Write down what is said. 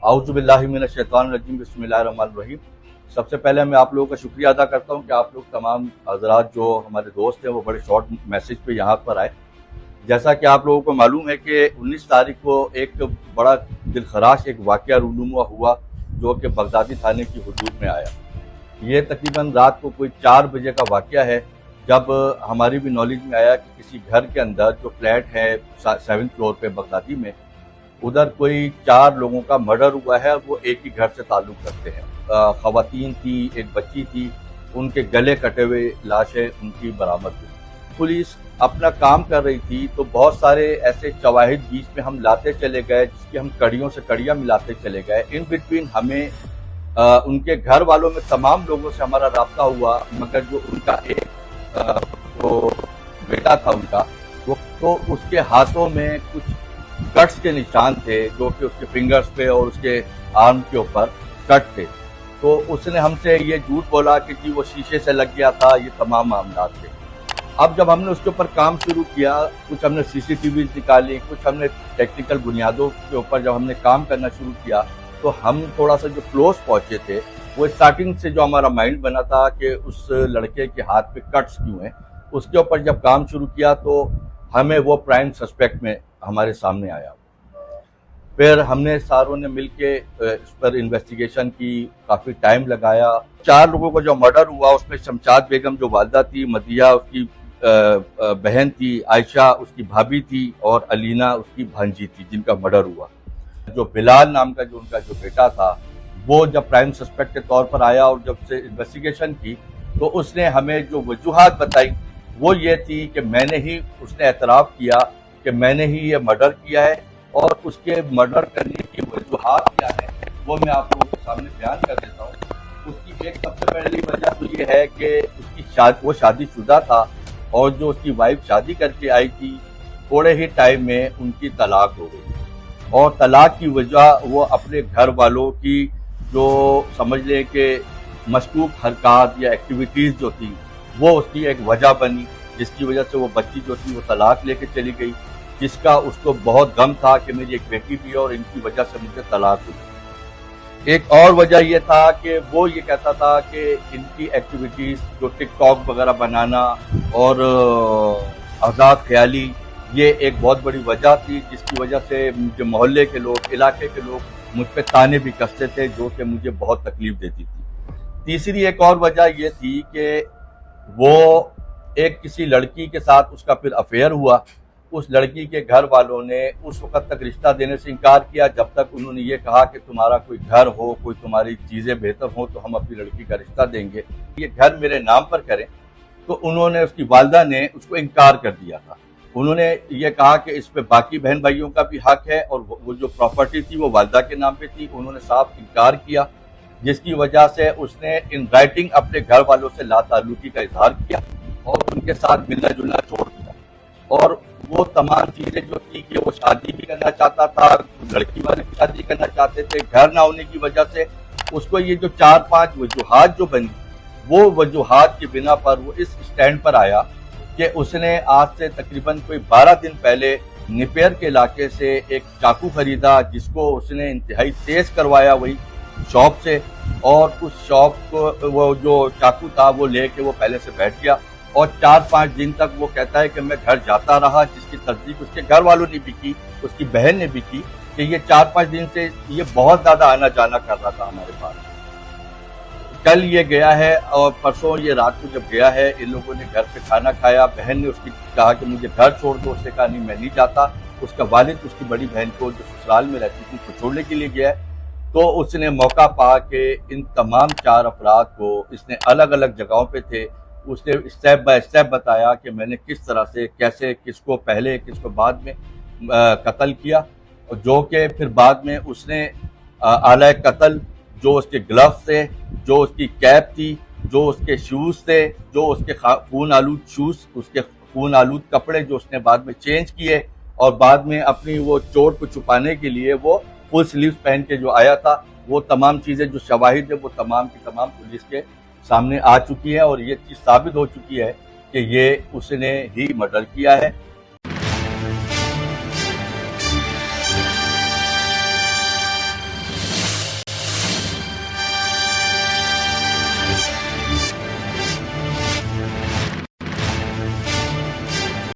आऊज़ुबिल्लाहि मिनश्शैतानिर्रजीम बिस्मिल्लाहिर्रहमानिर्रहीम। सबसे पहले मैं आप लोगों का शुक्रिया अदा करता हूं कि आप लोग तमाम हजरात जो हमारे दोस्त हैं वो बड़े शॉर्ट मैसेज पे यहाँ पर आए। जैसा कि आप लोगों को मालूम है कि 19 तारीख को एक बड़ा दिलखराश एक वाक़या रूनुमा हुआ जो कि बगदादी थाने की हुदूद में आया। ये तकरीबन रात को कोई 4 बजे का वाक़या है, जब हमारी भी नॉलेज में आया कि किसी घर के अंदर जो फ्लैट है 7th फ्लोर पे बगदादी में, उधर कोई 4 लोगों का मर्डर हुआ है। वो एक ही घर से ताल्लुक़ रखते हैं। ख़वातीन थी, एक बच्ची थी, उनके गले कटे हुए लाशें उनकी बरामद हुई। पुलिस अपना काम कर रही थी तो बहुत सारे ऐसे शवाहिद बीच में हम लाते चले गए, जिसकी हम कड़ियों से कड़ियाँ मिलाते चले गए। इन बिटवीन हमें उनके घर वालों में तमाम लोगों से हमारा राब्ता हुआ, मगर जो उनका एक वो बेटा था उनका, वो तो उसके हाथों में कुछ कट्स के निशान थे जो कि उसके फिंगर्स पे और उसके आर्म के ऊपर कट थे। तो उसने हमसे ये झूठ बोला कि जी वो शीशे से लग गया था, ये तमाम मामला थे। अब जब हमने उसके ऊपर काम शुरू किया, कुछ हमने सीसीटीवी निकाली, कुछ हमने टेक्निकल बुनियादों के ऊपर जब हमने काम करना शुरू किया, तो हम थोड़ा सा जो क्लोज पहुंचे थे, वो स्टार्टिंग से जो हमारा माइंड बना था कि उस लड़के के हाथ पे कट्स क्यों हैं, उसके ऊपर जब काम शुरू किया तो हमें वो प्राइम सस्पेक्ट में हमारे सामने आया। फिर हमने सारों ने मिलके इस पर इन्वेस्टिगेशन की, काफ़ी टाइम लगाया। 4 लोगों का जो मर्डर हुआ उसमें शमशाद बेगम जो वालदा थी, मदिया उसकी बहन थी, आयशा उसकी भाभी थी और अलीना उसकी भांजी थी, जिनका मर्डर हुआ। जो बिलाल नाम का जो उनका जो बेटा था, वो जब प्राइम सस्पेक्ट के तौर पर आया और जब से इन्वेस्टिगेशन की तो उसने हमें जो वजूहात बताई वो ये थी कि उसने एतराफ़ किया कि मैंने ही ये मर्डर किया है, और उसके मर्डर करने की वजूहात क्या है वो मैं आप लोगों के सामने बयान कर देता हूँ। उसकी एक सबसे पहली वजह तो ये है कि वो शादीशुदा था, और जो उसकी वाइफ शादी करके आई थी, थोड़े ही टाइम में उनकी तलाक हो गई। और तलाक की वजह वो अपने घर वालों की जो समझ लें कि मशकूक हरकत या एक्टिविटीज़ जो थी, वो उसकी एक वजह बनी, जिसकी वजह से वो बच्ची जो थी वो तलाक लेके चली गई, जिसका उसको बहुत गम था कि मेरी एक बेटी भी है और इनकी वजह से मुझे तलाक हुई। एक और वजह यह था कि वो ये कहता था कि इनकी एक्टिविटीज़ जो टिकटॉक वगैरह बनाना और आज़ाद ख्याली, ये एक बहुत बड़ी वजह थी, जिसकी वजह से मुझे मोहल्ले के लोग, इलाके के लोग मुझ पे ताने भी कसते थे, जो कि मुझे बहुत तकलीफ देती थी। तीसरी एक और वजह यह थी कि वो एक किसी लड़की के साथ उसका फिर अफेयर हुआ। उस लड़की के घर वालों ने उस वक्त तक रिश्ता देने से इनकार किया जब तक उन्होंने ये कहा कि तुम्हारा कोई घर हो, कोई तुम्हारी चीज़ें बेहतर हो तो हम अपनी लड़की का रिश्ता देंगे, ये घर मेरे नाम पर करें। तो उन्होंने, उसकी वालदा ने उसको इनकार कर दिया था। उन्होंने ये कहा कि इस पे बाकी बहन भाइयों का भी हक है, और वो जो प्रॉपर्टी थी वो वालदा के नाम पे थी। उन्होंने साफ इनकार किया, जिसकी वजह से उसने इन राइटिंग अपने घर वालों से लाताल्लुकी का इजहार किया और उनके साथ मिलना जुलना छोड़ दिया। और वो तमाम चीज़ें जो थी कि वो शादी भी करना चाहता था, लड़की वाले भी शादी करना चाहते थे, घर ना होने की वजह से उसको ये जो 4-5 वजूहात जो बनी, वो वजूहात की बिना पर वो इस स्टैंड पर आया कि उसने आज से तकरीबन कोई 12 दिन पहले निपेर के इलाके से एक चाकू खरीदा, जिसको उसने इंतहाई तेज करवाया वही शॉप से, और उस शॉप को वो जो चाकू था वो लेके वो पहले से बैठ गया। और 4-5 दिन तक वो कहता है कि मैं घर जाता रहा, जिसकी तस्दीक उसके घर वालों ने भी की, उसकी बहन ने भी की, कि ये 4-5 दिन से ये बहुत ज्यादा आना जाना कर रहा था हमारे पास। कल ये गया है और परसों ये रात को जब गया है, इन लोगों ने घर पे खाना खाया, बहन ने उसकी कहा कि मुझे घर छोड़ दो, उसने कहा नहीं मैं नहीं जाता। उसका वालिद उसकी बड़ी बहन को जो ससुराल में रहती थी उसको छोड़ने के लिए गया है। तो उसने मौका पा के इन तमाम 4 अफराद को, इसने अलग अलग जगहों पे थे, उसने स्टेप बाय स्टेप बताया कि मैंने किस तरह से, कैसे, किसको पहले किसको बाद में कत्ल किया, और जो कि फिर बाद में उसने आला कत्ल, जो उसके ग्लव्स थे, जो उसकी कैप थी, जो उसके शूज़ थे, जो उसके खून आलूद शूज़, उसके खून आलूद कपड़े जो उसने बाद में चेंज किए, और बाद में अपनी वो चोट को छुपाने के लिए वो फुल स्लीव्स पहन के जो आया था, वो तमाम चीज़ें जो शवाहिद है वो तमाम की तमाम पुलिस के सामने आ चुकी है, और ये चीज़ साबित हो चुकी है कि ये उसने ही मर्डर किया है।